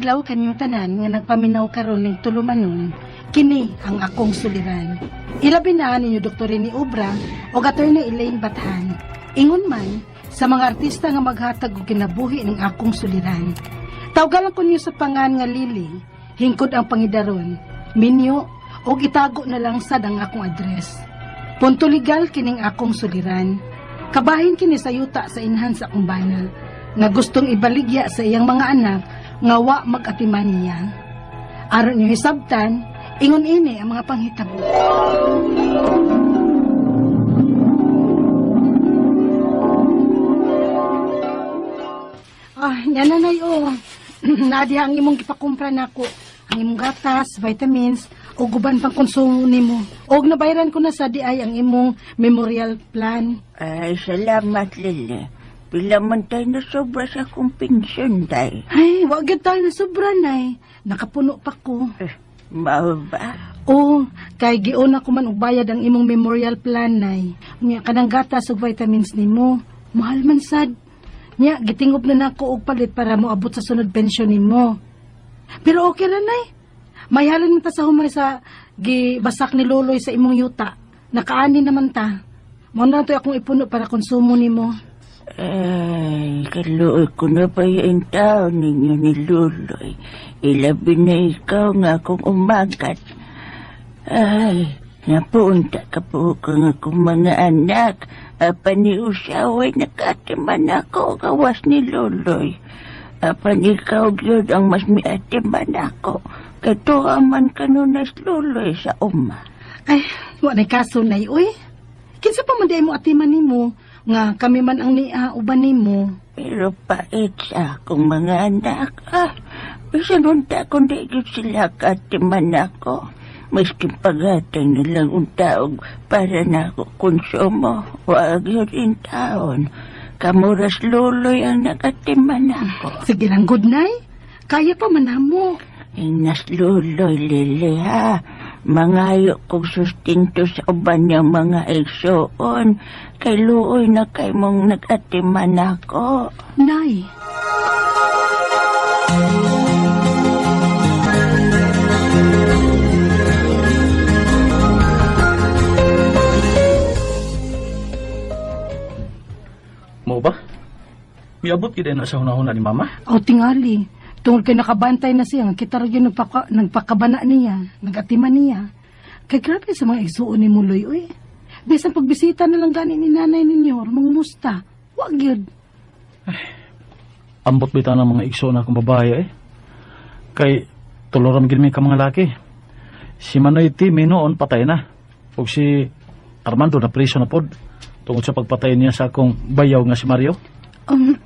adlaw kanyang tanan nga nagpaminaw karon ning tulumanon, kini ang akong suliran. Ilabi na ninyo Dr. ni Obra o Attorney Elaine Bathan. Ingon man sa mga artista nga maghatag og kinabuhi ning akong suliran. Tawgalan ko niyo sa pangan nga Lily, hingkod ang pangidaron, minyo o itago na lang sad ang akong address. Punto legal kining akong suliran. Kabahin kini sa yuta sa inhan sa akong bana nga gustong ibaligya sa iyang mga anak nga wa mag-atiman niya. Aron niyo hisabtan, ingon ini ang mga panghitabo. Yan nanay Nadia ang imong gipakumpra nako. Ang imong gatas, vitamins, o guban pang konsumo nimo. Og nabayaran ko na sa DI ang imong memorial plan. Ay, salamat, Lili. Pila man tayo na sobra sa akong pensyon, day. Ay, wag yun tayo na sobra, nay. Nakapuno pa ko. Mao ba? Oo, kay giuna ko man og bayad ang imong memorial plan, nay. Nya kanang gatas ug vitamins nimo. Mahal man sad. Nya gitingop na nako og palit para moabot sa sunod pensyon nimo. Pero okay ra, nay. Mayalan man ta sa humay sa gibasak ni Loloy sa imong yuta. Nakaani naman ta. Mao na to akong ipuno para konsumo nimo. Ay, kaluoy ko na pa yung tao ninyo ni Luloy. Ilabi na ikaw nga akong umagat. Ay, napunta ka po kang akong mga anak. Apan ni usaway nakatiman ako kawas ni Luloy. Apan ikaw yun ang mas miatiman ako. Katuaman ka nun as Luloy sa uma. Ay, wala kaso na uy. Kinsa pa man di mo atiman nimo nga kami man ang uban nimo. Pero pait sa akong mga anak. Bisan unta kung di yun sila katiman ako. Maski pagatang nilang untaog para na ako konsumo. Huwag yun in taon. Kamuras Luloy ang nakatiman ako. Sige lang, good night. Kaya pa man mo. Inas Luloy, Lili, ha? Mangayo kong sustinto sa uban niyang mga igsoon. Kay Luoy na kay mong nagatiman ako. Nay. Mo ba? Miabot kita na sa hunahuna ni Mama? O tingali. Tungkol kay nakabantay na siya, kita rin yung nagpakabana niya, nagatiman niya. Kay grabe sa mga igsuon ni Muloy, uy. Bisan pagbisita na lang gani ni nanay ninyo, mangumusta. Wag yun. Ambot bita ng mga igsuon akong babae Kay tuloram gid mi ka mga laki. Si Manoy Timi noon patay na. Ug si Armando na priso na pod tungod sa pagpatay niya sa akong bayaw nga si Mario.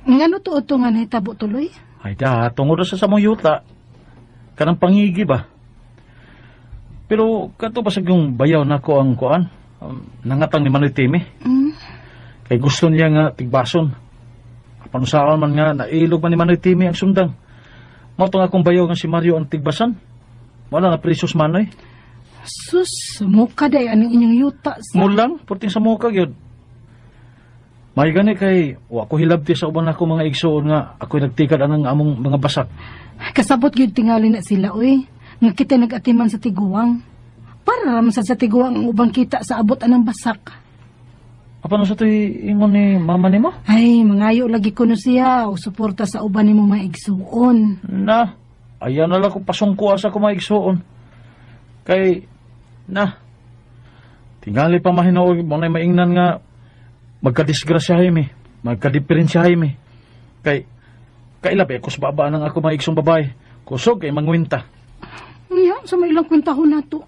Ngano tuod nga nahitabo tuloy? Ay da, tungod sa samong yuta. Kanang pangigi ba? Pero kato ba sa yung bayaw na ko ang kuan? Nangatang ni Manoy Timi. Kay gusto niya nga tigbason. Panusakan man nga nailog man ni Manoy Timi ang sundang. Matong akong bayaw nga si Mario ang tigbasan. Wala nga presos Manoy. Sus, muka day anong inyong yuta sa... Mulang, purting sa muka gyud. May gani kay wa ko hilabti sa uban ako mga igsoon nga ako'y nagtikad anang among mga basak. Kasabot gyud tingali na sila, uy. Nga kita nag-atiman sa tiguang. Para raman sa tiguang ang ubang kita sa abot anang basak. Apa no sa to'y ingon ni mama nimo? Ay, mangayo lagi ko no siya o suporta sa uban nimo mga igsuon. Na, ayan na lang ko pasungkuha sa mga igsoon. Kay, tingali pa mahinoog mo na maingnan nga magkadisgrasyahay mi, magkadiferensyahay mi. Kay kailabi ako sa baba ng ako mga igsong babae. Kusog kay mangwinta. Iya, sa may ilang kwentahon na to.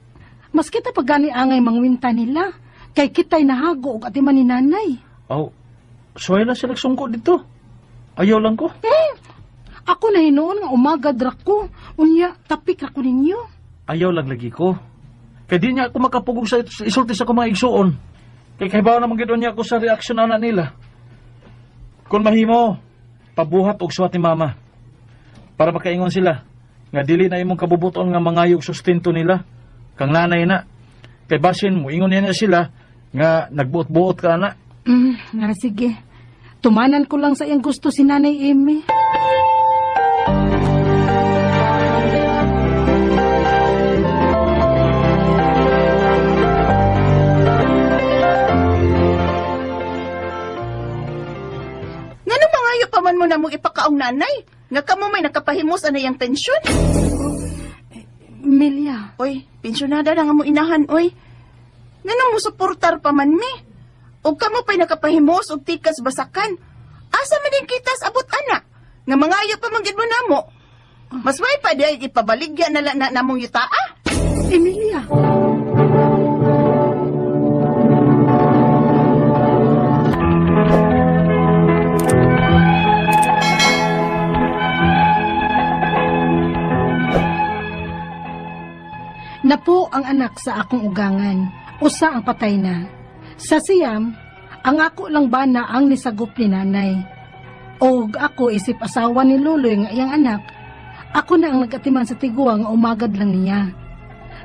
Mas kita pagani angay mangwinta nila. Kay kita'y nahago og atiman ni nanay. Aw, suway na sila nagsungko dito. Ayaw lang ko. Ako na hinoon nga umagad ra ko. Unya, tapik ra ko ninyo. Ayaw lang lagi ko. Kaya di niya ako makapugong sa isulti sa mga igsuon. Kaya kahibaw naman gano'n niya ako sa reaksyon na nila. Kung mahimo, pabuhat og suwat ni mama. Para makaingon sila. Nga dili na imong kabubuton nga mangayog sustento nila. Kang nanay na. Kay basin mo, ingon niya sila nga nagbuot-buot ka na. Nga sige. Tumanan ko lang sa iyang gusto si Nanay Amy. nanay. Nga kamo may nakapahimos ana yang pensyon. Emilia, Oy, pensyonada na nga mo inahan, oy. Nga mo suportar pa man mi. O kamo pa'y nakapahimos og tikas basakan. Asa man din kitas abot ana. Nga mangayo pa manggid mo namo. Mas way pa di ipabaligya na lang na namong yutaa. Emilia. Napo ang anak sa akong ugangan, usa ang patay na. Sa siyam, ang ako lang bana ang nisagop ni nanay. Og ako isip asawa ni Luloy nga iyang anak, ako na ang nagatiman sa tiguang nga umagad lang niya.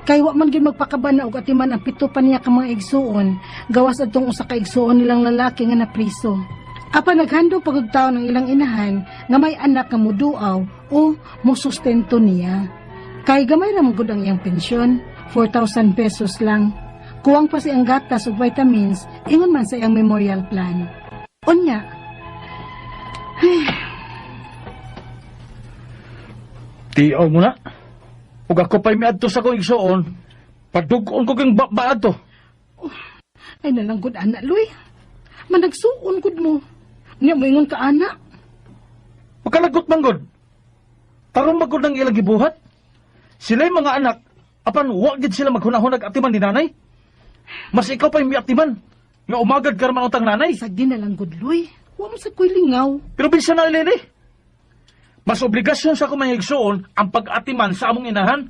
Kay wa man gyud magpakabana og atiman ang pito pa niya ka mga igsuon, gawas adtong usa ka igsuon nilang lalaki nga napriso. Apan naghandog pagugtaw ng ilang inahan nga may anak nga muduaw o musustento niya. Kay gamay ra man gud ang iyang pensyon, 4,000 pesos lang. Kuwang pa siyang gatas ug vitamins, ingon man sa iyang memorial plan. Unya. Tiyaw mo na. Ug ako pa'y miadto sa kong igsuon, padugon ko kang baad to. Ay nalanggod anak, Luy. Managsuon gud mo. Niya mo ingon ka anak. Magkalagot man god. Tarong magod ng ilang gibuhat. Sila'y mga anak, apan wag gid sila maghunahunag atiman ni nanay. Mas ikaw pa'y miatiman, nga umagad ka naman utang nanay. Sagdi na lang gud, Luy. Wa mo sa kuy lingaw. Pero bisa na ilini. Mas obligasyon sa kumang igsuon ang pag-atiman sa among inahan.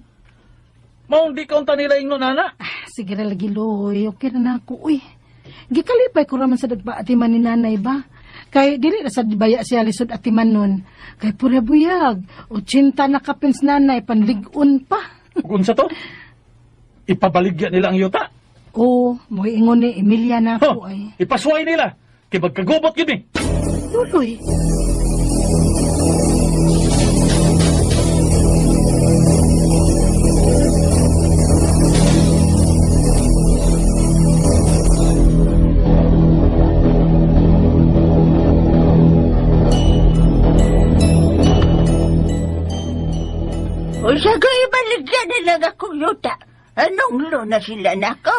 Maong di kaunta nila ingno nana. Sige ra lagi, Luy. Okay na ako, uy. Gikalipay ko raman sa dagba atiman ni nanay ba? Kay dili na sa baya siya lisod atiman nun. Kay pura buyag. 80 na kapins nanay, panligon pa. Kung sa to, ipabaligya nila ang yuta. Oo, mo ingon ni Emilia na ako ay. Ipasway nila. Kaya magkagubot yun eh. Luloy. O sa gayo baligyan na lang akong yuta. Anong lo na sila nako?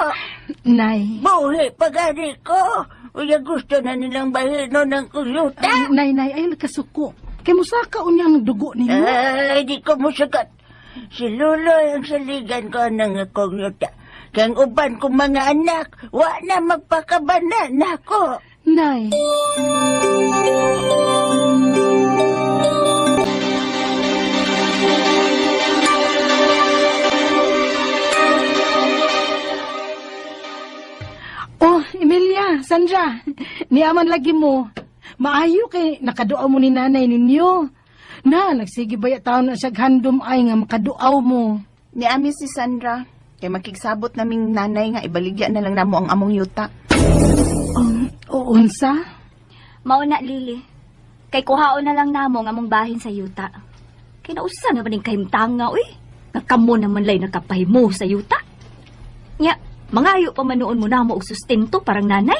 Nay. Buhi pagani ko. Uya gusto na nilang bahino ng kuyuta. Nay, ay kasuko. Kay musaka unyang dugo ninyo. Ay, di ko musagat. Si Luloy ang saligan ko ng akong yuta. Kang uban kong mga anak, wa na magpakabana nako. Nay. Oh, Emilia, Sandra, niyaman lagi mo. Maayo kay nakaduaw mo ni nanay ninyo. Na, nagsige baya taon na siya handom ay nga makaduaw mo. Ni ami si Sandra. Kay makigsabot naming nanay nga ibaligya na lang namo ang among yuta. Unsa? Mao na, Lili. Kay kuhaon na lang namo nga mong bahin sa yuta. Kay nausa na maning kahimtanga, uy. Nga kamo naman lay nakapahimo sa yuta. Nya, mangayo pa manuon mo namo og sustento parang nanay.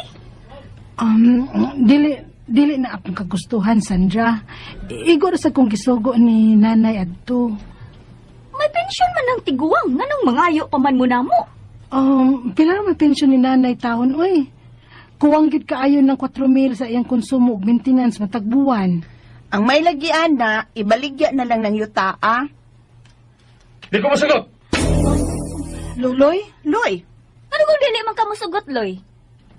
Dili na akong kagustuhan, Sandra. Igor sa kong gisugo ni nanay adto. May pensyon man ng tiguang. Nganong mangayo pa man mo namo? Pila naman pensyon ni nanay taon, oy. Kuwang gid kaayon ng 4,000 sa iyang konsumo ug maintenance matag buwan. Ang may lagian na, ibaligya na lang ng yuta, ah. Di ko masagot. Luloy? Loy, Ano kung dili man ka musugot, Loy?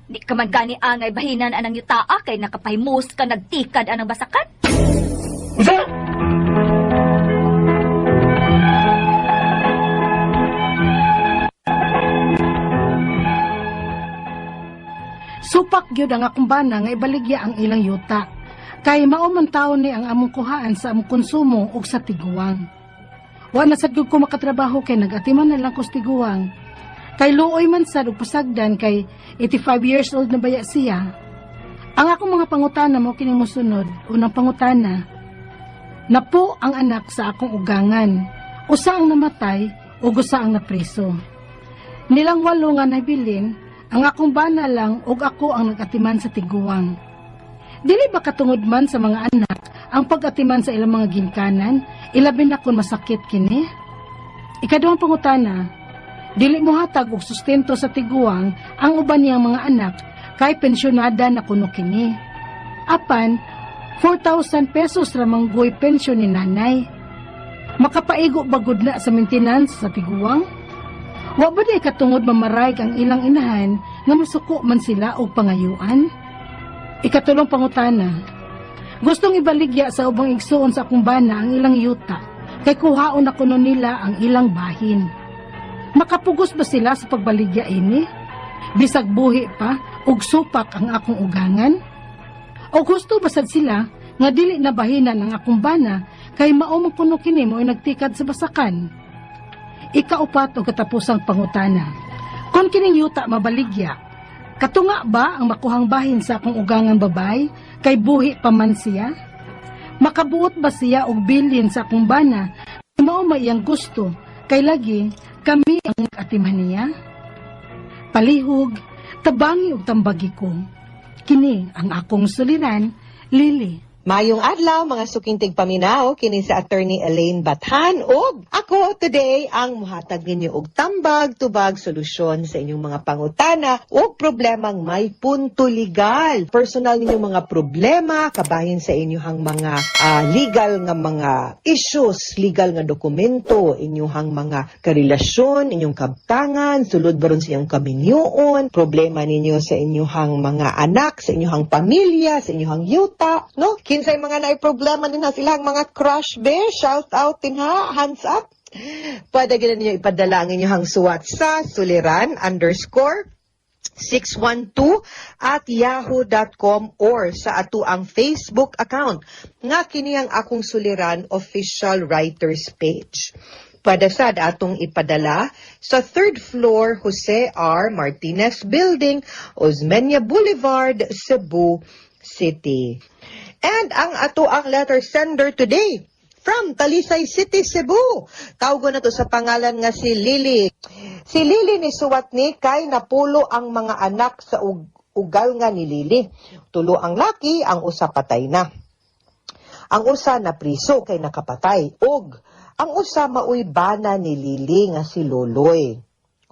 Di ka man gani angay bahinan anang yutaa kay nakapahimos ka nagtikad anang basakan? Usa! Supak gyud ang akong bana nga ibaligya ang ilang yuta. Kay mao man taon ni ang among kuhaan sa among konsumo ug sa tiguang. Wa na sad gyud ko makatrabaho kay nagatiman na lang ko sa tiguang. Kay luoy man sad ug pasagdan kay 85 years old na baya siya. Ang akong mga pangutana mo kining mosunod. Unang pangutana, napo ang anak sa akong ugangan. Usa ang namatay ug usa ang napriso. Nilang 8 nga nabilin, ang akong bana lang ug ako ang nagatiman sa tiguang. Dili ba katungod man sa mga anak ang pag-atiman sa ilang mga ginikanan, ilabi na kung masakit kini. Ikaduhang pangutana, dili mo hatag og sustento sa tiguang ang uban niyang mga anak kay pensyonada na kuno kini. Apan, 4,000 pesos ramang goy pensyon ni nanay. Makapaigo bagod na sa maintenance sa tiguang? Wa ba di katungod mamarayg ang ilang inahan nga masuko man sila og pangayuan? Ikatulong pangutana, gustong ibaligya sa ubang igsuon sa akong bana ang ilang yuta, kay kuhaon na kuno nila ang ilang bahin. Makapugos ba sila sa pagbaligya ini? Bisag buhi pa, ug supak ang akong ugangan? O gusto basad sila nga dili na bahinan ang akong bana kay mao man kuno kini mo'y nagtikad sa basakan? Ikaupat o katapusang pangutana, kung kining yuta mabaligya, katunga ba ang makuhang bahin sa akong ugangan babay kay buhi pa man siya? Makabuot ba siya og bilin sa akong bana mao may iyang gusto kay lagi kami ang atiman niya? Palihog, tabangi ug tambagi ko. Kini ang akong suliran, Lily. Mayong adlaw mga suking tigpaminaw kini sa attorney Elaine Bathan ug ako today ang muhatag ninyo og tambag tubag solusyon sa inyong mga pangutana ug problemang may punto legal. Personal ninyong mga problema kabahin sa inyong mga legal nga mga issues, legal nga dokumento, inyong mga karelasyon, inyong kabtangan, sulod baron sa inyong kaminyoon, problema ninyo sa inyong mga anak, sa inyong pamilya, sa inyong yuta, no? Kinsay mga naay problema din ha silang mga crush be, shout out din ha, hands up. Pwede gina ninyo ipadala ang inyong suwat sa suliran_612@yahoo.com or sa ato ang Facebook account nga kini ang akong suliran official writers page. Pwede sad atong ipadala sa 3rd floor Jose R. Martinez Building, Osmeña Boulevard, Cebu City. And ang ato ang letter sender today from Talisay City, Cebu. Tawgo na to sa pangalan nga si Lily. Si Lily ni suwat ni kay napulo ang mga anak sa ugal nga ni Lily. Tulo ang laki, ang usa patay na. Ang usa na priso kay nakapatay. Og ang usa mauy bana ni Lily nga si Loloy.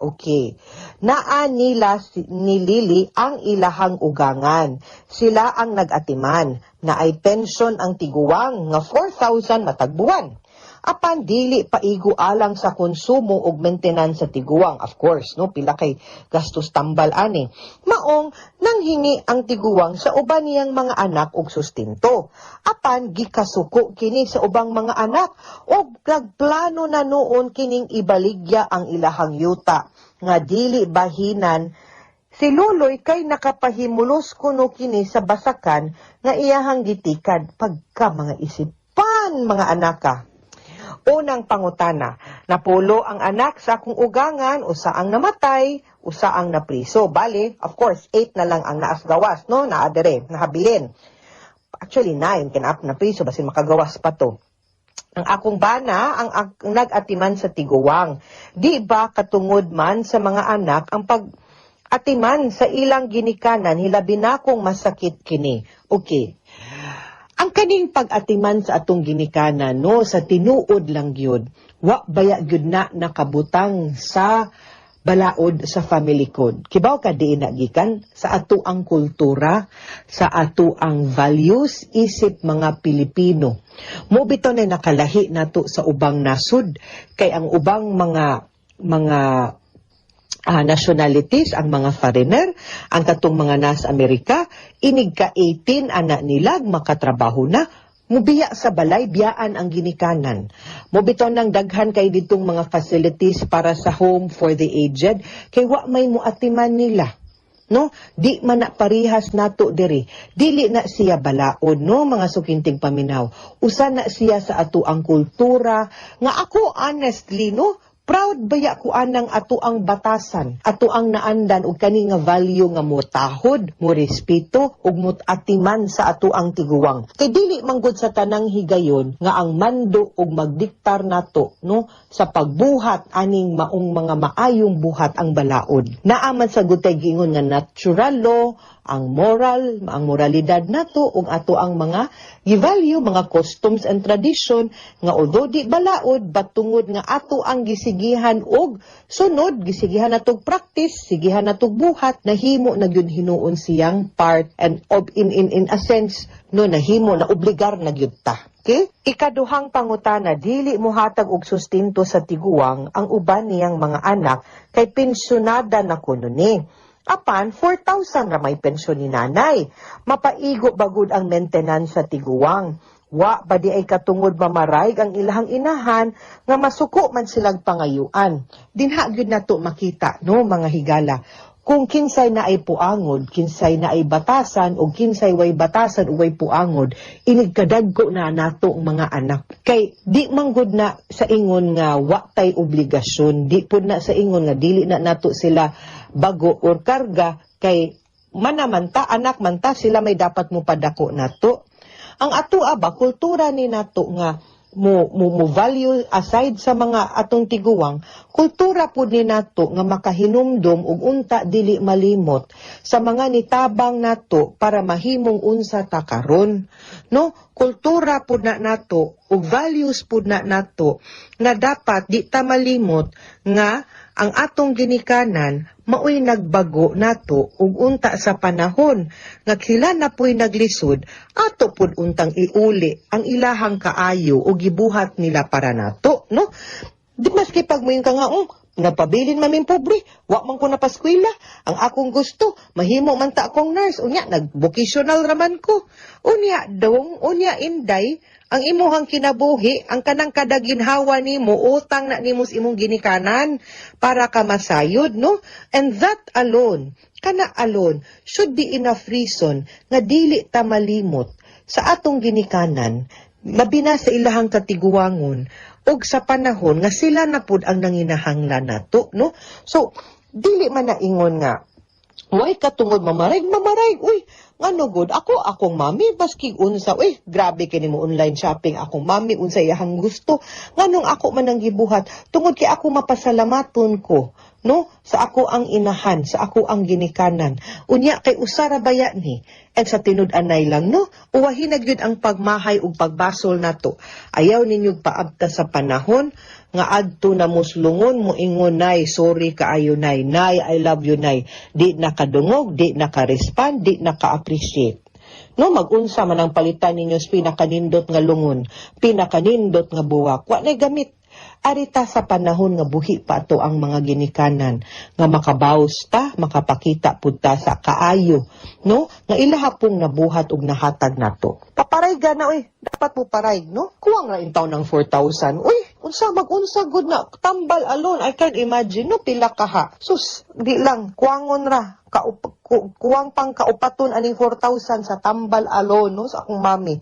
Okay. Naa nila ni Lily ang ilahang ugangan. Sila ang nag-atiman na ay pension ang tiguwang nga 4,000 matag buwan. Apan dili paigo alang sa konsumo ug maintenance sa tiguwang. Of course, no, pila kay gastos tambal ani. Maong nanghingi ang tiguwang sa uban niyang mga anak og sustento. Apan gikasuko kini sa ubang mga anak ug nagplano na noon kining ibaligya ang ilahang yuta nga dili bahinan. Si Luloy kay nakapahimulos kuno kini sa basakan nga iyahang gitikad pagka mga isipan mga anaka. Unang pangutana, napulo ang anak sa akong ugangan, usa ang namatay, usa ang napriso. Bali, of course, 8 na lang ang naasgawas, no? Naadere, nahabilin. Actually, 9, kinap na priso, basin makagawas pa to. Ang akong bana, ang nag-atiman sa tiguwang. Di ba katungod man sa mga anak, ang pag-atiman sa ilang ginikanan, hilabi na kong masakit kini. Okay. Ang kaning pag-atiman sa atong ginikanan, no, sa tinuod lang gyud, wa baya gyud na nakabutang sa balaod sa family code. Kibaw ka di gikan sa ato ang kultura, sa ato ang values, isip mga Pilipino. Mo bitaw na nakalahi nato sa ubang nasud, kay ang ubang mga nationalities, ang mga foreigner, ang katong mga nasa Amerika, inig ka 18 anak nila, makatrabaho na, mubiya sa balay, biyaan ang ginikanan. Mubito nang daghan kay ditong mga facilities para sa home for the aged, kay wa may muatiman nila. No, di man na parihas nato diri. Dili na siya balaod, no, mga sukintig paminaw. Usa na siya sa ato ang kultura nga ako honestly, no, Proud baya ko anang ato ang batasan, ato ang naandan og kani nga value nga mo tahod, mo respeto ug mo atiman sa ato ang tiguwang. Kay dili manggod sa tanang higayon nga ang mando ug magdiktar nato no sa pagbuhat aning maong mga maayong buhat ang balaod. Naaman sa gutay gingon nga natural law, ang moral, ang moralidad nato ug ato ang mga gi-value, mga customs and tradition nga although di balaod batungod nga ato ang gisigihan og sunod, gisigihan natog practice, sigihan natog buhat, nahimo na gyud hinuon siyang part and of in a sense no nahimo na obligar na gyud ta. Okay? Ikaduhang pangutana, dili mohatag og sustento sa tiguwang ang uban niyang mga anak kay pensyonada na kuno ni. Apan, 4,000 ra may pensyon ni nanay. Mapaigo bagud ang maintenance sa tiguwang. Wa ba di ay katungod mamarayg ang ilahang inahan nga masuko man silang pangayuan. Dinha gyud nato makita no mga higala. Kung kinsay na ay puangod, kinsay na ay batasan o kinsay way batasan o way puangod, inigkadagko na nato ang mga anak. Kay di manggod na sa ingon nga wa tay obligasyon, di pud na sa ingon nga dili na nato sila bago or karga kay manamanta anak manta sila may dapat mo padako nato. Ang ato ba kultura ni nato nga mo value aside sa mga atong tiguwang, kultura pud ni nato nga makahinumdom ug unta dili malimot sa mga nitabang nato para mahimong unsa ta karon. No, kultura pud na nato ug values pud na nato nga dapat di ta malimot nga ang atong ginikanan maoy nagbago nato ug unta sa panahon nga sila na po'y naglisod ato pud untang iuli ang ilahang kaayo o gibuhat nila para nato no di maski pag moyong ka nga nagpabilin mamin pobre wa man ko napaskwela ang akong gusto mahimo man ta akong nurse unya nag-vocational raman ko unya dong unya inday ang imuhang kinabuhi, ang kanang kadaginhawa nimo, utang na nimo sa imong ginikanan para ka masayod, no? And that alone, kana alone, should be enough reason nga dili ta malimot sa atong ginikanan, labi na sa ilahang katiguangon, og sa panahon nga sila na pud ang nanginahanglan nato, no? So, dili man na ingon nga, way katungod mamarayg, uy, ngano good, akong mami, baski unsa, uy, grabe kini mo online shopping, akong mami, unsa iyahang gusto, nganong ako man ang gibuhat, tungod kay ako mapasalamaton ko, no, sa ako ang inahan, sa ako ang ginikanan, unya kay usara baya ni, at sa tinud-anay lang, no, uwahin na gyud ang pagmahay ug pagbasol nato, ayaw ninyong paabta sa panahon, nga adto na muslungon mo ingon nay sorry kaayo nay I love you nay di nakadungog di naka-respond di naka-appreciate no magunsa man ang palitan ninyo sa pinakanindot nga lungon pinakanindot nga buwak wa nay gamit arita sa panahon nga buhi pa to ang mga ginikanan nga makabaws ta makapakita pud ta sa kaayo no nga ilaha pong nabuhat og nahatag nato paparay gana oy dapat mo paray no kuwang ra intaw ng 4,000 oy unsa mag-unsa good na tambal alone I can imagine no pila ka ha sus di lang kuwangon ra kuwang pang kaupaton aning 4,000 sa tambal alone no sa akong mami.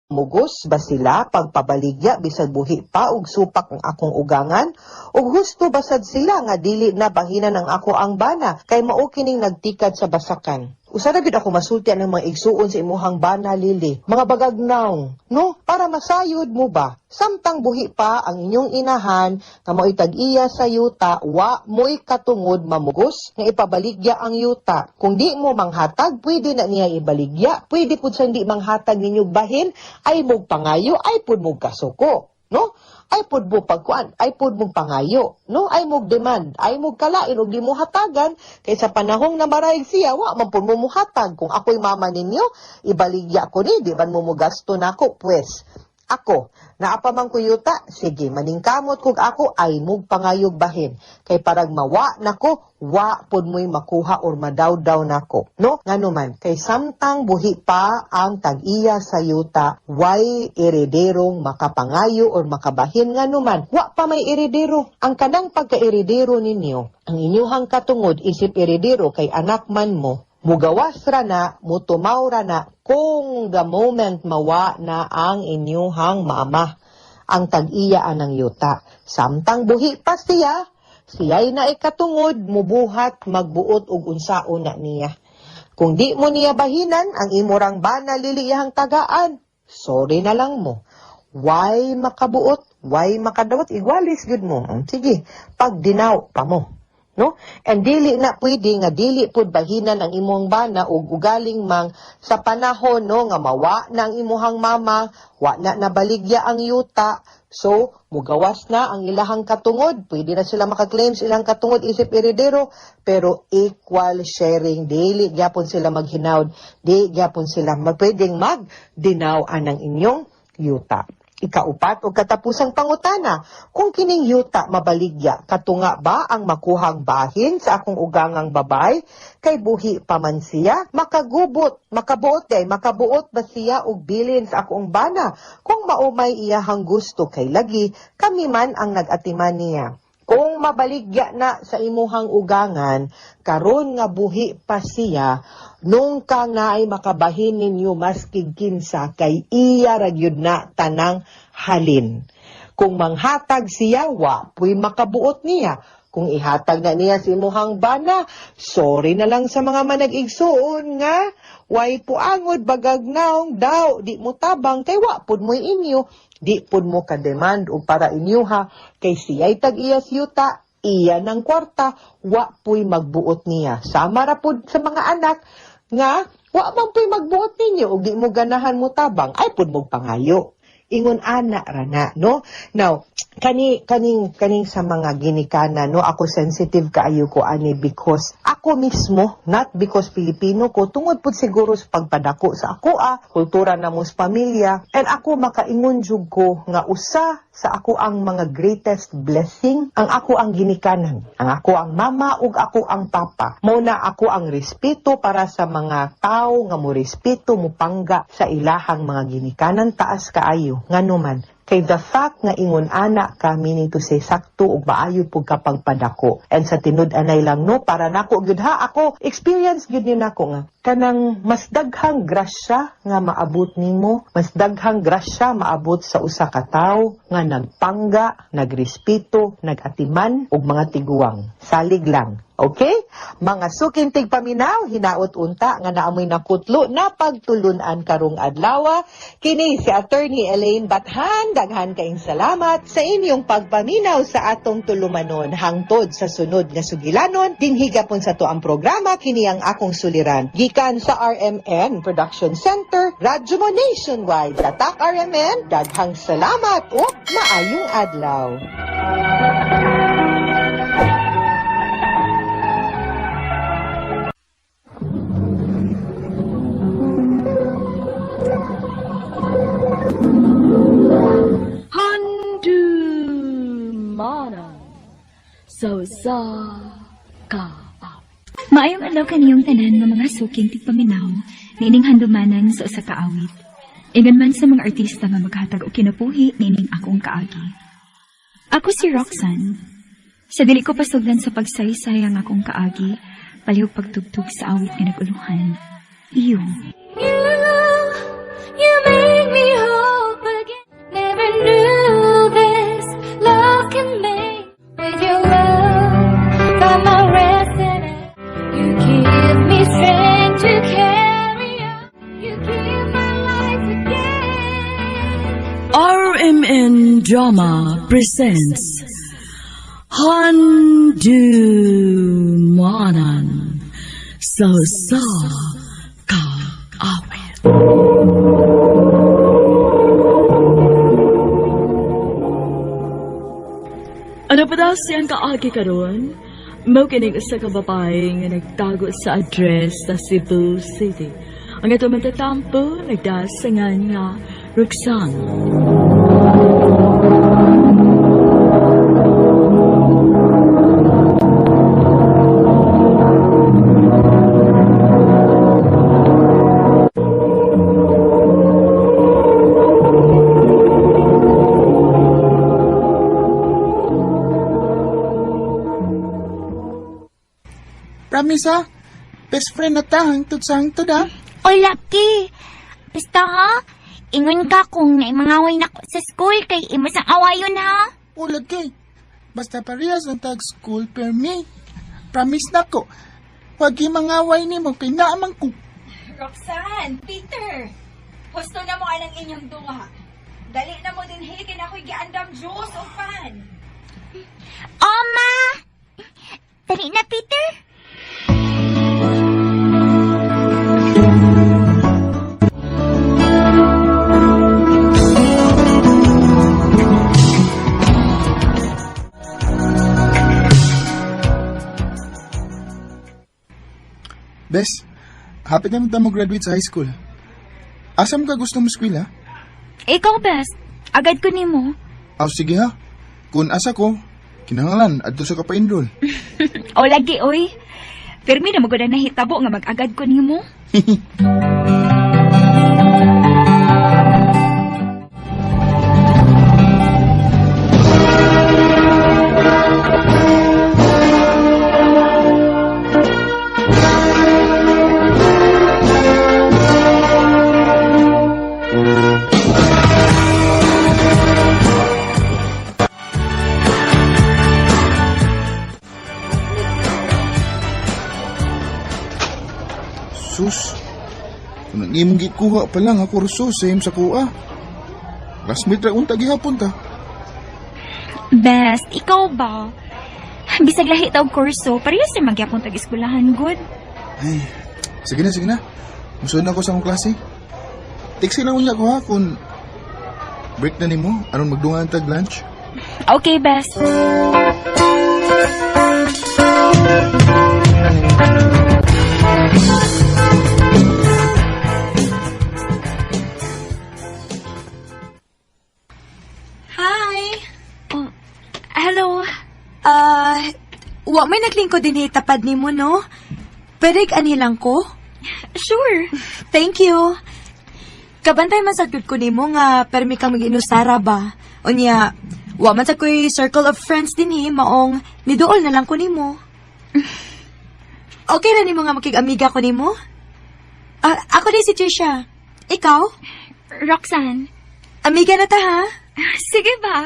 Mugos ba sila pagpabaligya bisag buhi pa ug supak ang akong ugangan ug husto basad sila nga dili na bahinan ang ako ang bana kay mao kining nagtikad sa basakan. Usa ra gid ako masulti ang mga igsuon sa imuhang bana Lili, mga bagagnaw, no? Para masayod mo ba? Samtang buhi pa ang inyong inahan nga mo'y tag-iya sa yuta, wa mo'y katungod mamugos nga ipabaligya ang yuta. Kung di mo manghatag, pwede na niya ibaligya. Pwede pud sa di manghatag ninyong bahin, ay mog pangayo, ay pud mog kasuko, no? Ay pud mo pagkuan, ay pud mong pangayo, no? Ay mog demand, ay mog kalain og di mo hatagan kay sa panahong na marayag siya, wa man pud mo muhatag. Kung ako'y mama ninyo, ibaligya ko ni, di man mo gasto nako, pues. Ako, naapamang kuyuta, sige, maningkamot kog ako, ay mog pangayog bahin. Kay parang mawa nako, wa pod mo'y makuha or madawdaw nako. No? Ngano man, kay samtang buhi pa ang tag-iya sa yuta, way erederong makapangayo or makabahin ngano man. Wa pa may eredero. Ang kanang pagka-eredero ninyo, ang inyuhang katungod isip eredero kay anak man mo, mugawas ra na, mutumaw ra na, kung the moment mawa na ang inyuhang mama. ang tag-iyaan ng yuta. Samtang buhi pa siya, siya'y naikatungod, mubuhat, magbuot ug unsaon na niya. Kung di mo niya bahinan, ang imurang bana liliyahang tagaan, sorry na lang mo. Why makabuot? Why makadawat? Igwalis gud mo. Sige, pag dinaw pa mo. No? And dili na pwede nga dili pud bahinan ang imong bana ug ugaling mang sa panahon no nga mawa na ang imuhang mama, wa na nabaligya ang yuta. So, mugawas na ang ilahang katungod. Pwede na sila makaklaim sa ilang katungod isip heredero, pero equal sharing. Dili gyapon sila maghinawd, di gyapon sila pwedeng magdinawan ng inyong yuta. Ikaupat o katapusang pangutana, kung kining yuta mabaligya, katunga ba ang makuhang bahin sa akong ugangang babay? Kay buhi pa man siya, makabuot ba siya og bilin sa akong bana? Kung maumay iyahang gusto kay lagi, kami man ang nag-atiman niya. Kung mabaligya na sa imuhang ugangan, karon nga buhi pa siya, nung ka nga ay makabahin ninyo maskig kinsa kay iya ragyod na tanang halin. Kung manghatag siya, wa puy makabuot niya. Kung ihatag na niya si imuhang bana, sorry na lang sa mga manag-igsuon nga, way puangod bagagnaong daw, di mo tabang, kay wa pud mo'y inyo. Di pud mo ka-demand o para inyo ha, kay siya'y tag-iyas yuta, iya ng kwarta, wa pu'y magbuot niya. Sama ra pud sa mga anak, nga, wa man pu'y magbuot ninyo, o di mo ganahan mo tabang, ay pud mo pangayo. Ingon ana rana, no? Now, kaning sa mga ginikana, no? Ako sensitive kaayo ko ani because ako mismo, not because Filipino ko, tungod pud siguro sa pagpadako sa ako kultura na mo sa pamilya, and ako makaingon jud ko nga usa sa ako ang mga greatest blessing, ang ako ang ginikanan, ang ako ang mama ug ako ang papa. Mao na ako ang respeto para sa mga tao nga mo respeto mo pangga sa ilahang mga ginikanan taas kaayo. Ngano man, kay the fact nga ingon ana ka meaning to say sakto ug maayo pug kapag padako. And sa tinud-anay lang no, para nako gyud ha, ako experience gyud ni nako nga kanang mas daghang grasya nga maabot nimo, mas daghang grasya maabot sa usa ka tawo nga nagpangga, nagrespeto, nagatiman ug mga tiguang. Salig lang. Okay? Mga sukintig paminaw, hinaot unta nga naamoy nakutlo na pagtulunan karong adlaw. Kini si Attorney Elaine Bathan, daghan kaayong salamat sa inyong pagpaminaw sa atong tulumanon hangtod sa sunod nga sugilanon. Dinhi gapon sa to ang programa, kini ang akong suliran. Gikan sa RMN Production Center, Radyo Mo Nationwide. Tatak RMN, daghang salamat o maayong adlaw. So ka. Maayong adlaw kaniyong tanan nga mga suking tigpaminaw niining handumanan sa usa ka awit. Ingon man sa mga artista nga maghatag og kinabuhi niining akong kaagi. Ako si Roxanne. Sa dili ko pasugdan sa pagsaysay ang akong kaagi, palihog pagtugtog sa awit nga naguluhan. Iyo. You make me hope again. Never knew this love can make. With your love, find my rest in it. You give me strength to carry on. You give my life again. RMN Drama presents Handumanan So Ka Awit. Ano pa daw siyang kaagi karon? Mao kining usa ka babae nga nagtago sa address sa Cebu City. Ang ato matatampo nagdasangan nga Roxanne. Promise ha? Best friend na ta, hangtod sa hangtod ha? Oy, Lucky. Basta ha? Ingon ka kung naimangaway na ko sa school kay imas ang awayon ha. Ulag kay. Basta parehas ang tag-school per me. Promise na ko. Huwag mangaway ni mo kay naamang ko. Roxanne, Peter, husto na mo anang inyong duha. Dali na mo din hikin ako'y giandam juice o pan. Oma! Dali na, Peter. Bes, hapit naman tayo mag-graduate sa high school. Asam ka gusto mo school, ha? Ikaw, best. Agad ko nimo. Sige ha. Kung asa ko, kinahanglan, adto sa kapa-enroll. O lagi, oy. Permi na magod na hitabo nga mag-agad ko nimo. Sus, kung nang gikuha pa lang ako ruso same sa kuha. Classmate ra unta gihapon ta. Best, ikaw ba? Bisag lahi taog kurso, parehas sa magyapon tag-eskwelahan, good. Ay, sige na. Musunod na ako sa akong klase. Tiksi lang unya ko ha kung break na nimo, aron magdungan tag lunch. Okay, best. Hi! Oh, hello. Wa may naglingkod din tapad ni mo, no? Pwede anilang ko? Sure. Thank you. Kabantay man sad ko nimo nga permi kang mag-inusara ba? Unya, wa man sad ko'y circle of friends din maong niduol na lang ko nimo. Okay na nimo nga makig-amiga ko nimo? Ako din si Trisha. Ikaw? Roxanne. Amiga na ta, ha? Sige ba?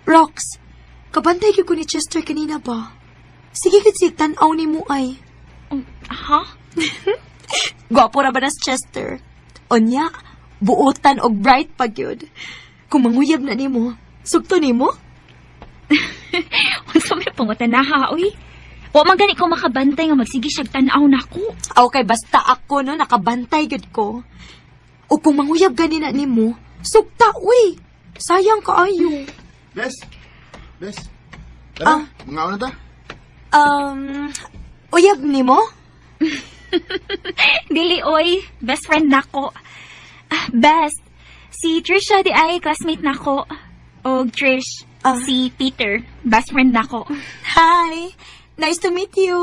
Rox, kabantay ko ni Chester kanina ba? Sige kasi tanaw ni mo ay. Ha? Gwapo ra ba na si Chester? Onya, buotan og bright pag yun. Kung manguyab na nimo, sugto nimo? Unsa may pangutan na ha, uy. Wa man gani ko makabantay nga magsige siyag tan-aw nako. Okay, basta ako no, nakabantay gud ko. O kung manguyab gani na nimo, sugta, uy. Sayang kaayo. Bes. Tara, mga na ta. Uyab nimo? Dili, oy. Best friend nako. Best. Si Trisha di ay classmate nako. O Trish, si Peter. Best friend nako. Hi. Nice to meet you.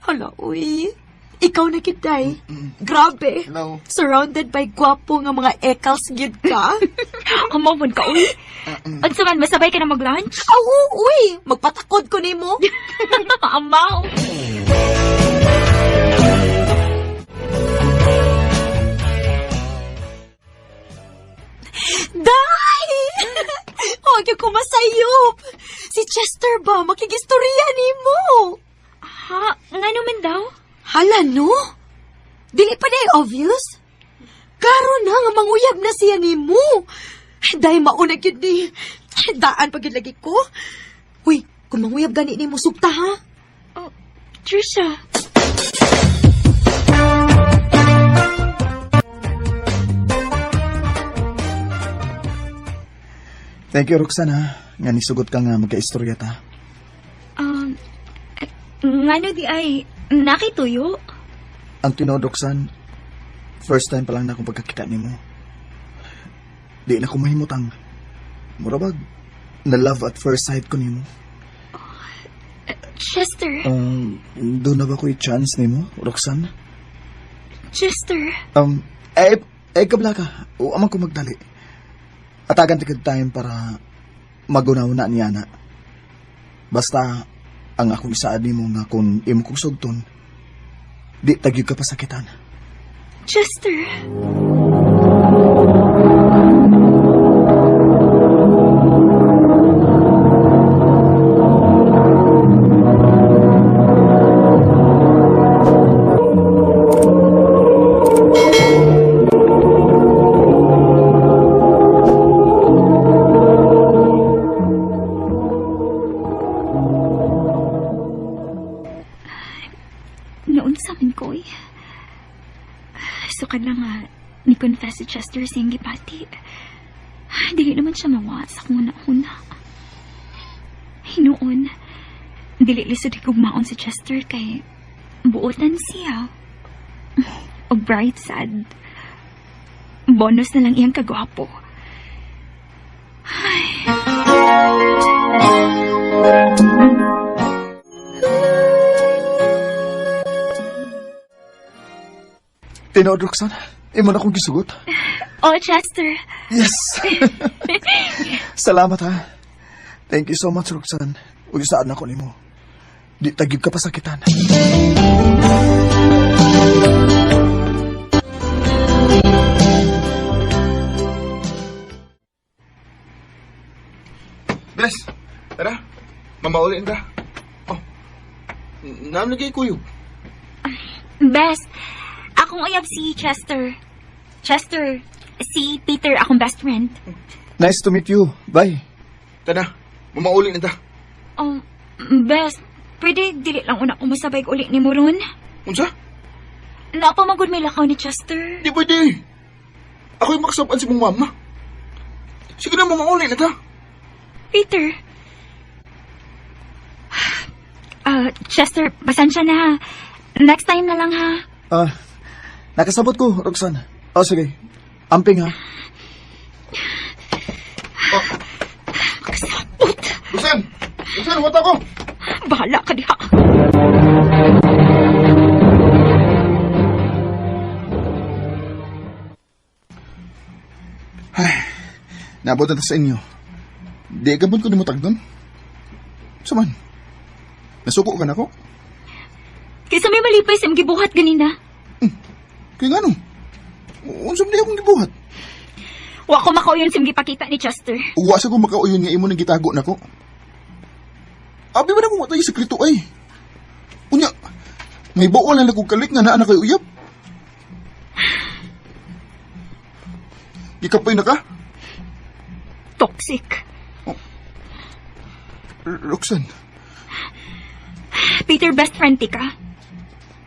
Hala, uy. Ikaw na kitay. Grabe. Hello. Surrounded by gwapo nga mga ekals gyud ka. Amawon ka, uy. Unsa man, masabay ka na mag-lunch? Awo, uy. Magpatakod ko nimo. Amaw. Day! Huwag ko masayop. Si Chester ba? Makigistorya nimo. Ha? Nga naman daw? Hala, no? Dili pa na obvious? Klaro na nga manguyab na siya nimo. Dahil mauna yun ni. Daan pag lagi ko. Uy, kung manguyab gani nimo, sugta ha? Oh, Trisha. Thank you, Roxana. Nga nisugot ka nga magka-istorya ta. Ngano di ay nakituyo? Ang tinod, Roxanne, first time pa lang na akong pagkakita ni mo. Di na ko mahimutang. Murabag, na love at first sight ko ni mo. Chester. Doon na ba ko i-chance ni mo, Roxanne? Chester. Kabla ka. O, amang ko magdali. Atagan tigad time para magunaw na niya na. Basta, ang akong isaad nimo nga kung imo kong sugton, di tagyog ka pasakitan. Chester. Noon sa amin ko sukad na nga ni confess si Chester siyang gipati. Dili naman siya mawa sa kung una-una. Hinoon, dili lisod higugmaon si Chester kay buotan siya. O bright sad. Bonus na lang iyang kagwapo. Tinood, Roxanne, imo na akong gisugot. Oh, Chester. Yes! Salamat, ha. Thank you so much, Roxanne. Ug saan ako nimo. Di tagyog ka pasakitan. Bless, tara. Mamaulin ka. Oh, naamnagay kuyog. Bes, akong uyab si Chester. Chester, si Peter, akong best friend. Nice to meet you. Bye. Tara, mamaulin ka. Oh, Bes, pwede dili lang una umusabay uli ni Moron? Unsa? Napamagod may lakaw ni Chester. Di pwede. Ako'y makasapan si mong mama. Sige na, mamaulin ka. Peter. Chester, pasensya na ha. Next time na lang ha. Nakasabot ko, Roxanne. Oh, sige. Amping, ha? Makasabot. Roxanne! Roxanne, wata ko! Bahala ka diha. Ay, naabot na sa inyo. Di gabon ko ni mo tagdon. Saman, nasuko ka na ko? Kaysa may malipay sa gibuhat ganina. Kaya nga no, unsam di akong gibuhat. Wa ko makauyon sa gipakita ni Chester. Uwa sa ko makauyon nga imo nang gitago na ko. Abi ba na mo matay sekreto ay? Unya, may bawal na kong kalik nga naa na kay uyab. Ikapay na ka? Toxic. Roxanne. Peter, best friend ti ka.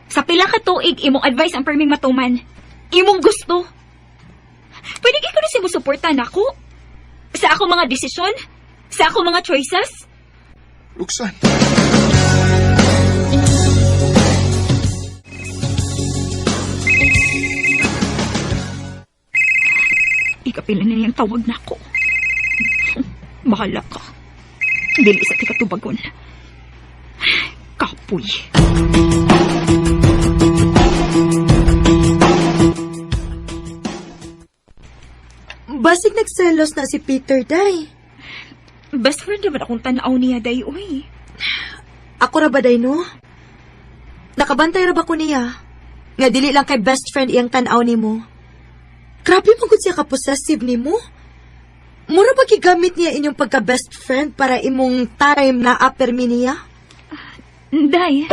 Sa pila ka tuig, imong advice ang perming matuman. Imong gusto. Pwede kayo na simusuportan ako? Sa ako mga desisyon? Sa ako mga choices? Roxanne. Ikapila na niyang tawag na ako. Bahala ka. Dili sa tikatubagon. Kapoy. Basig nagselos na si Peter, day. Best friend naman akong tanaw niya, day, uy. Ako ra ba, day, no? Nakabantay ra ba ko niya? Nga dili lang kay best friend iyang tanaw ni mo. Grabe mo siya ka-possessive ni mo. Mura ba gigamit niya inyong pagka-best friend para imong time na apermi niya? Day.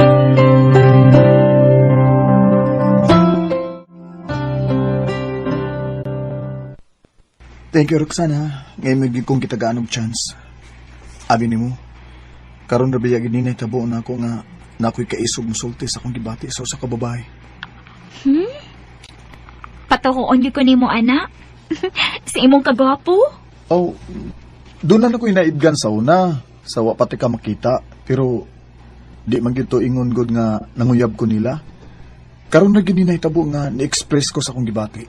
Thank you, Roxana. Ngayon magiging kong kitagaan og chance. Abi ni mo, karon na biyagin ninay tabo na ako nga na ako'y kaisog musulti sa akong gibati sa usa ka babae. Patuhoon ko ni mo, anak. Sa imong kagwapo? Oh, doon na ako'y naibgan sa una. Sa wapati ka makita. Pero, di man gito ingon god nga nanguyab ko nila. Karon na gininay tabo nga ni-express ko sa akong gibati.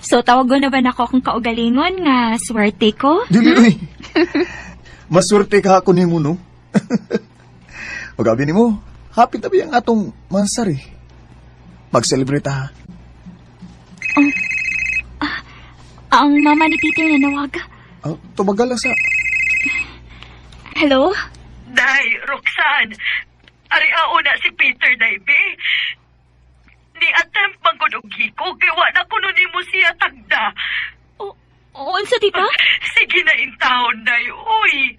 So, tawag na ba na ako akong kaugalingon nga swerte ko? Dili, uy. Maswerte ka ako ni mo, no? O gabi ni mo, happy tabi ang atong mansari. Mag-celebrate ha. Ang mama ni Peter na nawaga. Tumagal lang sa... Hello? Day, Roxanne. Ari na si Peter, day, be. Ni attempt bang ko ng hiko, kaya wala ko nun mo siya tagda. Unsa, tita? Sige na intahon, day, uy.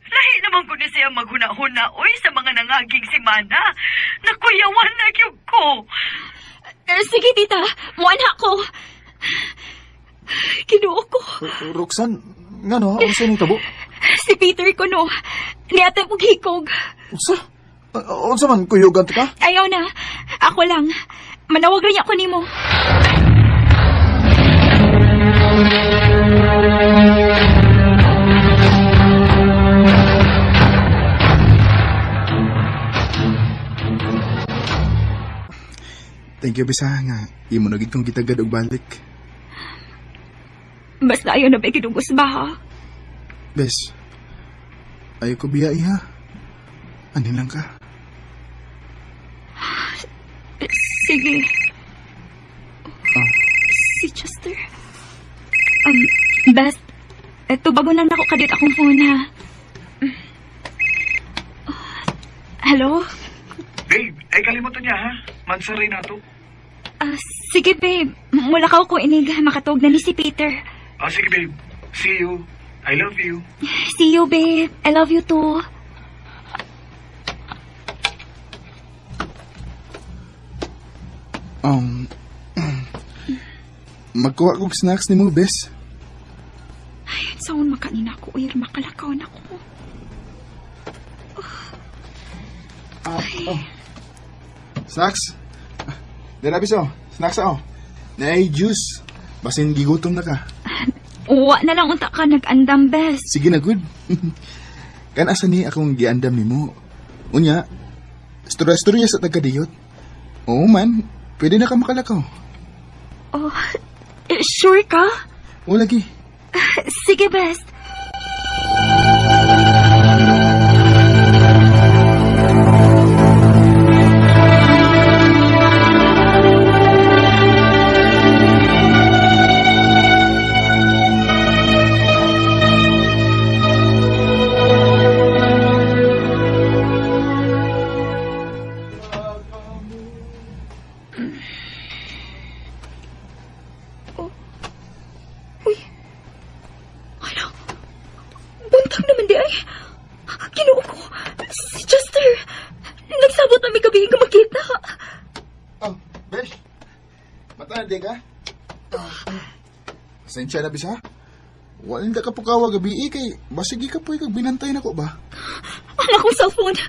Lahi naman ko ni siya maghuna-huna, uy, sa mga nangaging simana. Nakuyawan na yun ko. Sige, tita. Muanha ko. Kinuo ko. Roxanne, nga no, ang saan itabo? Si Peter ko, no. Niatay mong hikog. Unsa? Unsa man, kuyugan ka? Ayaw na. Ako lang. Manawag rin ako nimo. Thank you, Bisa, nga. Imo na gid kong gitagad og balik. Basta ayaw na ba kinugos ba, ha? Bes, ayaw ko biya, iha. Anin lang ka. Sige. Si Chester. Best, eto bago lang ako kadit akong phone, ha? Hello? Babe, ay kalimutan niya, ha? Mansaray na to. Sige, babe. Mula ka ko inig makatog na ni si Peter. Sige, babe. See you. I love you. See you, babe. I love you too. Magkuha kong snacks ni mo, Bes. Ay, saan makanin ako? Uy, makalakaw na ako. Snacks? Dara, Biso. Snacks ako. Nay, juice. Basin gigutom na ka. Uwa na lang unta ka nag-andam, bes. Sige na, good. Kan asa ni akong giandam ni mo. Unya, storya sa tagadiyot. Oo man, pwede na ka makalakaw. Oh, sure ka? O lagi. Sige, best. Buntag naman di ay. Kinuo ko. Si Chester. Nagsabot na may gabi ka makita. Oh, Besh. Mata na di ka? Pasensya na, Bisa. Walin ka kapukawa gabi kay basigi ka po kag binantay na ko ba? Ang akong cellphone.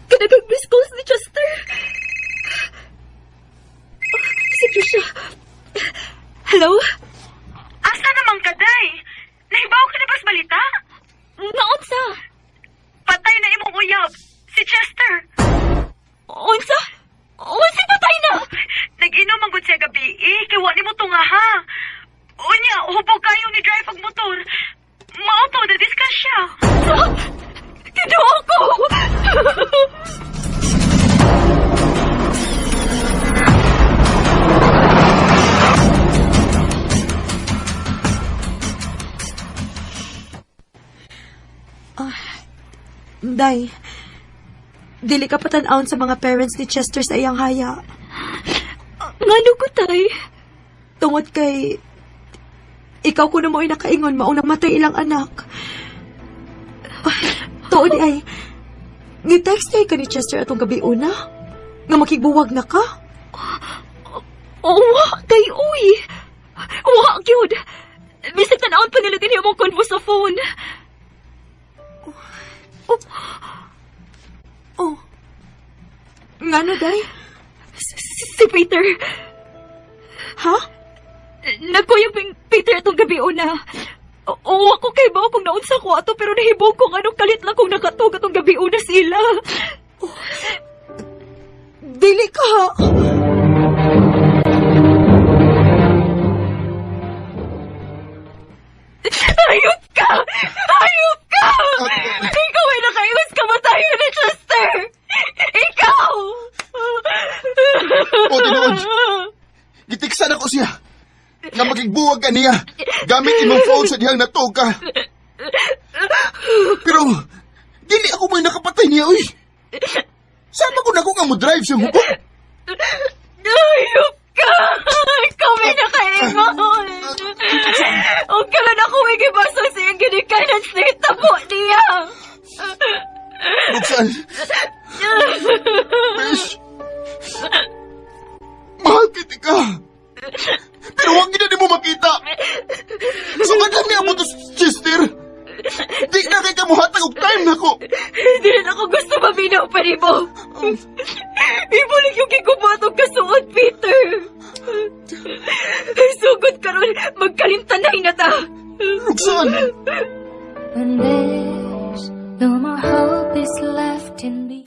Kanagag-miss calls ni Chester. Sige siya. Hello? Asa naman ka, day? Nahibaw ka na bas balita? Naunsa? Patay na imong uyab. Si Chester. Unsa? Unsa patay na? Nag-inom ang siya gabi, kaya wali mo tunga, ha? Unya, hubog kayong ni drive ang motor. Mauto, na-discuss siya. Kinuha ko! Day, dili ka patanawon sa mga parents ni Chester sa iyang haya. Ngano ko, tay? Tungod kay ikaw ko na mo'y nakaingon maunang matay ilang anak. Tuod ay, ni-text ka ni Chester atong gabi una? Nga makigbuwag na ka? Wa, tay, uy! Wa, gyud! Bisag tanawon pa nila din yung mong convo sa phone. Oh. Ngano, day? Si Peter. Ha? Nagkuyang Peter itong gabi una. Oo, ako kay ba kung naunsa ko ato pero nahibog kung anong kalit lang kung nakatog atong gabi una sila. Dili ka! Ayot ka! Ayot ka! Ikaw ay nakaiwas ka matayo ni Chester! Ikaw! O, tinood! Gitiksan ako siya! nga makigbuwag ka niya gamit imong phone sa dihang natuka. Pero, dili ako may nakapatay niya, uy. Sama ko na ko nga mo drive siya hubo. Ayop ka! Kami na kaingon! Huwag ka na ako igibasa sa iyong ginikanan sa itabo niya! Roxanne! Besh! Mahal kita ka! Pero huwag na mo makita! So, kadang niya mo to, Chester! Di na kay kamuhatag og time na ko! Hindi rin ako gusto maminaw pa rin mo! Ibulik yung kikumatong kasuot, Peter! Sugod ka ron, magkalintanay na ta! Roxanne! When there's no more hope is left in me,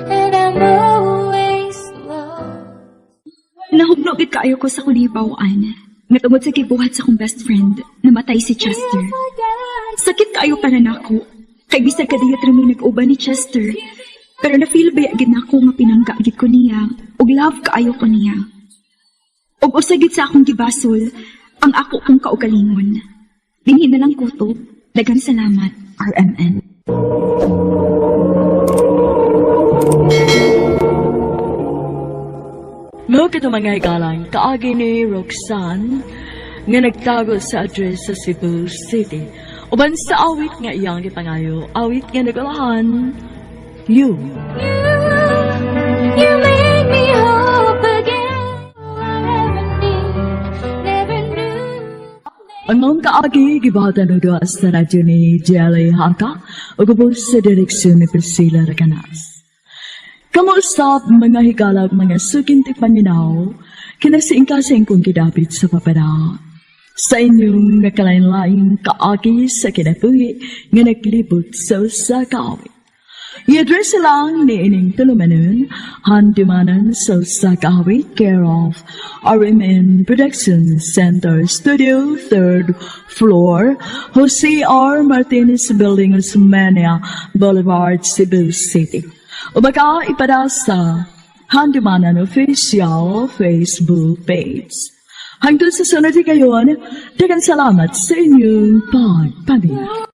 and I'm always lost. Nahublogit kaayo ko sa kulibawaan. Natungod sa kibuhat sa akong best friend, namatay si Chester. Sakit kaayo para nako. Kay bisag kadiyat rami nag-uban ni Chester. Pero na-feel ba yagid na ako nga pinanggagit ko niya, ug love kaayo ko niya. Ug usagid sa akong gibasol, ang ako kong kaugalingon. Dinhi na lang kutob. Daghang salamat, RMN. Mo kito mga ikalang, kaagi ni Roxanne nga nagtago sa address sa Cebu City. Uban sa awit nga iyang gipangayo, awit nga nagalahan, You. You made me hope again. Never knew. Ang mga kaagi, gibata na doon sa radyo ni Jelly Haka, o gabos sa direksyon ni Priscilla Raganas. Kamusta mga higalag mga sukintik paminaw, kinasiing kasing kong kidapit sa papara. Sa inyong nakalain-laing kaagi sa kinapuhi nga naglibot sa usakawit. I-address lang ni ining tulumanon, handumanan sa usakawit, care of RMN Production Center Studio, 3rd floor, Jose R. Martinez Building, Osmania Boulevard, Cebu City. O baka ipada sa Handumanan Official Facebook page. Hanggang sa sunod kayon, daghang salamat sa inyong pagpamilya.